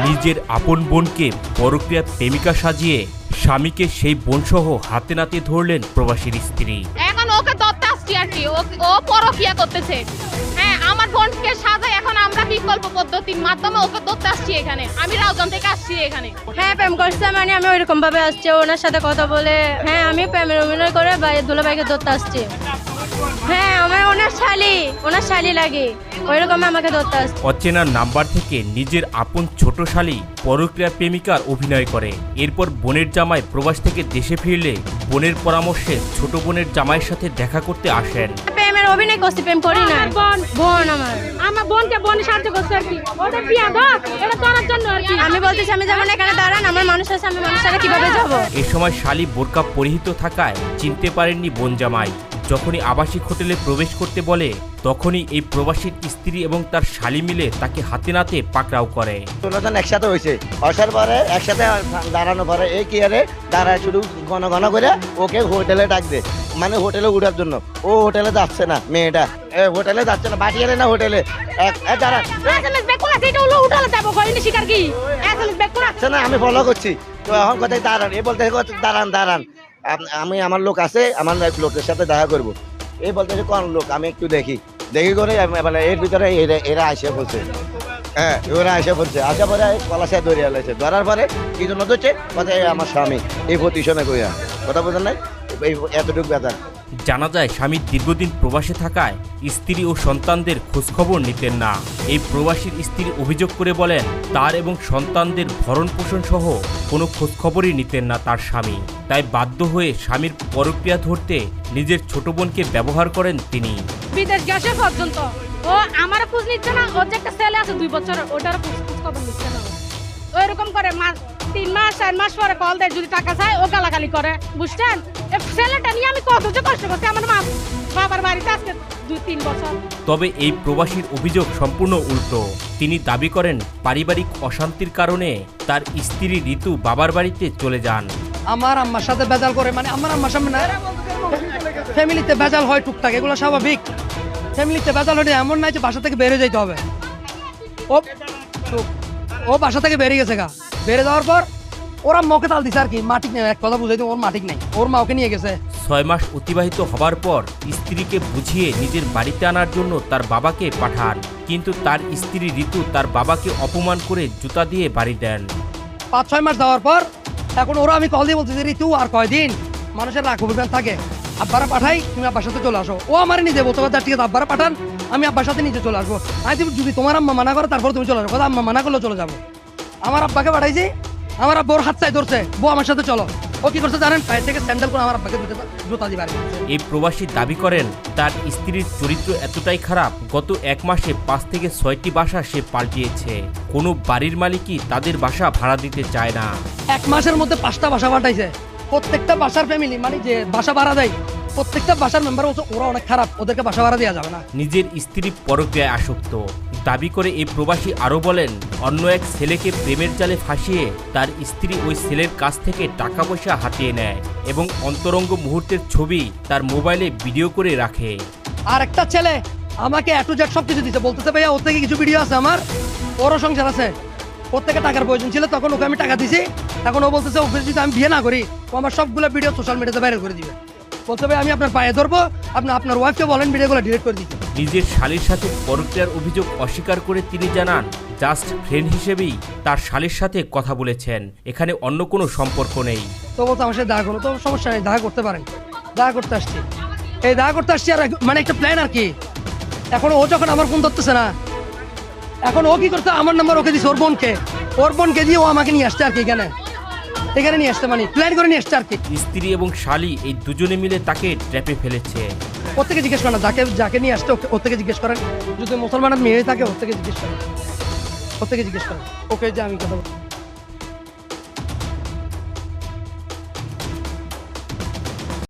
নিজের আপন বোনকে পরকীয়া প্রেমিকা সাজিয়ে স্বামীকে সেই বোনসহ হাতে নাতে ধরলেন প্রবাসীর স্ত্রী। এখন ওকে ধরতে আসছি আর কি, ও পরকীয়া করতেছে। হ্যাঁ, আমার বোনকে সাজায় এখন আমরা বিকল্প পদ্ধতির মাধ্যমে ওকে ধরতে আসছি এখানে। আমি রাউজান থেকে আসছি এখানে। হ্যাঁ, প্রেম করছে মানে আমি ওইরকম ভাবে আসছি, ওনার সাথে কথা বলে। হ্যাঁ, আমি প্রেমের অভিনয় করে দুলাভাইকে ধরতে আসছি। হ্যাঁ, আমার ওনার শালি লাগে, ওইরকম আমাকে ধরতে আসছে। অচেনা নাম্বার থেকে নিজের আপন ছোট শালী পরকীয়া প্রেমিকার অভিনয় করে। এরপর বোনের জামাই প্রবাস থেকে দেশে ফিরলে বোনের পরামর্শে ছোট বোনের জামাইয়ের সাথে দেখা করতে আসেন। প্রেমের অভিনয় করছি, প্রেম করি না। বোন আমার বোনকে বোনের সাহায্য করছে আর কি, ওদের বিয়া দাও এটা করার জন্য আর কি। আমি বলতেছি আমি যেমন এখানে দাঁড়ান, আমার মানুষ আছে, আমি মানুষের কিভাবে যাব? এ সময় শালী বোরকা পরিহিত থাকায় চিনতে পারেননি বোন জামাই। যখনই আবাসিক হোটেলে প্রবেশ করতে বলে তখনই এই প্রবাসীর স্ত্রী এবং তার শালী মিলে তাকে হাতে নাতে পাকড়াও করে। দুজন একসাথে হয়েছে, আসার পরে একসাথে দাঁড়ানো পরে এই কি আরে দাঁড়ায় শুধু ঘন ঘন করে ওকে হোটেলে ডাকবে, মানে হোটেলে উঠার জন্য। ও হোটেলে যাচ্ছে না, মেয়েটা হোটেলে যাচ্ছে না, বাটিয়ারে না হোটেলে দাঁড়ান না, আমি ফলো করছি। তো এখন কোথায় দাঁড়ান, এ বলতে দাঁড়ান আমি আমার লোক আছে, আমার লোকের সাথে দেখা করব। এই বলতেছে কোন লোক, আমি একটু দেখি করে এর ভিতরে এরা আসে বলছে। হ্যাঁ, ওরা আসে বলছে, আসা পরে পলাশায় ধরে আলাইছে। ধরার পরে কি জন্য ধরছে, কথা আমার স্বামী এই প্রতিশনে কইয়া কথা বোঝেন নাই, এতটুকু ব্যথা। জানা যায় স্বামী দীর্ঘদিন প্রবাসে থাকায় স্ত্রী ও সন্তানদের খোঁজখবর নিতেন না। এই প্রবাসীর স্ত্রী অভিযোগ করে বলেন তার এবং সন্তানদের ভরণ পোষণ সহ কোনো খোঁজখবরই নিতেন না তার স্বামী। তাই বাধ্য হয়ে স্বামীর পরক্রিয়া ধরতে নিজের ছোট বোনকে ব্যবহার করেন তিনি। বিদেশ গেছে পর্যন্ত ও আমার খোঁজ নিচ্ছে না, ওর যে একটা ছেলে আছে 2 বছর, ওটার খোঁজ খবর নিচ্ছে না। ওইরকম করে 3 মাস 4 মাস পরে কল দেয়, যদি টাকা চায় ও গালাগালি করে, বুঝছেন? ছেলেটা নিয়ে আমি কত যে কষ্ট করছি আমার বাবার বাড়িতে আজকে 2-3 বছর। তবে এই প্রবাসীর অভিযোগ সম্পূর্ণ উল্টো। তিনি দাবি করেন পারিবারিক অশান্তির কারণে তার স্ত্রী ঋতু বাবার বাড়িতে চলে যান। আমার আম্মার সাথে ভেজাল করে, মানে আমার আম্মার সামনে ফ্যামিলিতে ভেজাল হয় টুকটাক, এগুলো স্বাভাবিক। ফ্যামিলিতে ভেজাল হলে এমন নাই যে বাসা থেকে বেরিয়ে যেতে হবে। ও বাসা থেকে বেরিয়ে গেছে, বেরিয়ে যাওয়ার পর ওরা মাকে তাল দিছে আর কি, মাটিক নেই, এক কথা বুঝাইতে ওর মাটিক নেই, ওর মাকে নিয়ে গেছে। 6 মাস অতিবাহিত হবার পর স্ত্রীকে বুঝিয়ে নিজের বাড়িতে আনার জন্য তার বাবাকে পাঠান, কিন্তু তার স্ত্রী ঋতু তার বাবাকে অপমান করে জুতা দিয়ে বাড়ি দেন। 5-6 মাস যাওয়ার পর এখন ওরা আমি কল দিয়ে বলছি যে ঋতু আর কয়দিন মানুষের রাগ অভিমান থাকে, আব্বারা পাঠাই, তুমি আব্বার সাথে চলে আসো। ও আমার নিজে বলতে পারে ঠিক আছে আব্বারা পাঠান, আমি আব্বার সাথে নিজে চলে আসবো। আমি যদি তোমার আম্মা মানা করে তারপর তুমি চলে আসবো, কথা আম্মা মানা করলে চলে যাবো। আমার আব্বাকে পাঠাইছি, আমার আব্বা ওর হাত চাই ধরছে, বউ আমার সাথে চলো। ও কি করছে জানেন, পায়ে থেকে স্যান্ডেল করে আমার আব্বাকে জুতা দিয়ে বাড়ি। এই প্রবাসী দাবি করেন তার স্ত্রীর চরিত্র এতটাই খারাপ, গত 1 মাসে 5 থেকে 6টি বাসা সে পাল্টিয়েছে। কোনো বাড়ির মালিকই তাদের বাসা ভাড়া দিতে চায় না। 1 মাসের মধ্যে 5টা বাসা পাঠাইছে। প্রত্যেকটা বাসার ফ্যামিলি মানে যে বাসা ভাড়া দেয়, প্রত্যেকটা বাসার মেম্বার ওরা অনেক খারাপ, ওদেরকে বাসা ভাড়া দেওয়া যাবে না। নিজের স্ত্রী পরক্রিয়ায় আসক্ত দাবি করে এই প্রবাসী আরও বলেন অন্য এক ছেলেকে প্রেমের জালে ফাঁসিয়ে তার স্ত্রী ওই ছেলের কাছ থেকে টাকা পয়সা হাতিয়ে নেয় এবং অন্তরঙ্গ মুহূর্তের ছবি তার মোবাইলে ভিডিও করে রাখে। আর একটা ছেলে আমাকে A to Z সব কিছু দিতে বলতেছে, ভাইয়া ওর থেকে কিছু ভিডিও আছে, আমার ওরও সংসার আছে, ওর থেকে টাকার প্রয়োজন ছিল, তখন ওকে আমি টাকা দিছি। এখন ও বলতেছে ওকে যদি আমি বিয়ে না করি ও আমার সবগুলো ভিডিও সোশ্যাল মিডিয়াতে ভাইরাল করে দিবে। বলতে ভাই আমি আপনার পায়ে ধরবো, আপনি আপনার ওয়াইফকে বলেন ভিডিওগুলো ডিলিট করে দিতে। নিজের শালীর সাথে পরক্রিয়ার অভিযোগ অস্বীকার করে তিনি জানান জাস্ট ফ্রেন্ড হিসেবেই তার শালীর সাথে কথা বলেছেন, এখানে অন্য কোনো সম্পর্ক নেই। তো বলতো আমার সাথে দেখা করো, তো সমস্যা নেই, দেখা করতে পারেন। দেখা করতে আসছি, এই দেখা করতে আসছি, আর মানে একটা প্ল্যান আর কি। এখন ও যখন আমার ফোন ধরতেছে না, এখন ও কি করতে, আমার নাম্বার ওকে দিচ্ছে, ওর বোনকে দিয়ে ও আমাকে নিয়ে আসছে আর কি, এখানে নিয়ে আসতে, মানে প্ল্যান করে নিয়ে আসছে আর কি। স্ত্রী এবং শালী এই দুজনে মিলে তাকে ট্র্যাপে ফেলেছে। ওর থেকে জিজ্ঞেস করেন, যাকে নিয়ে আসছে ওর থেকে জিজ্ঞেস করেন, যদি মুসলমানের মেয়ে থাকে ওর থেকে জিজ্ঞেস করেন, ওকে যে আমি কথা বলবো।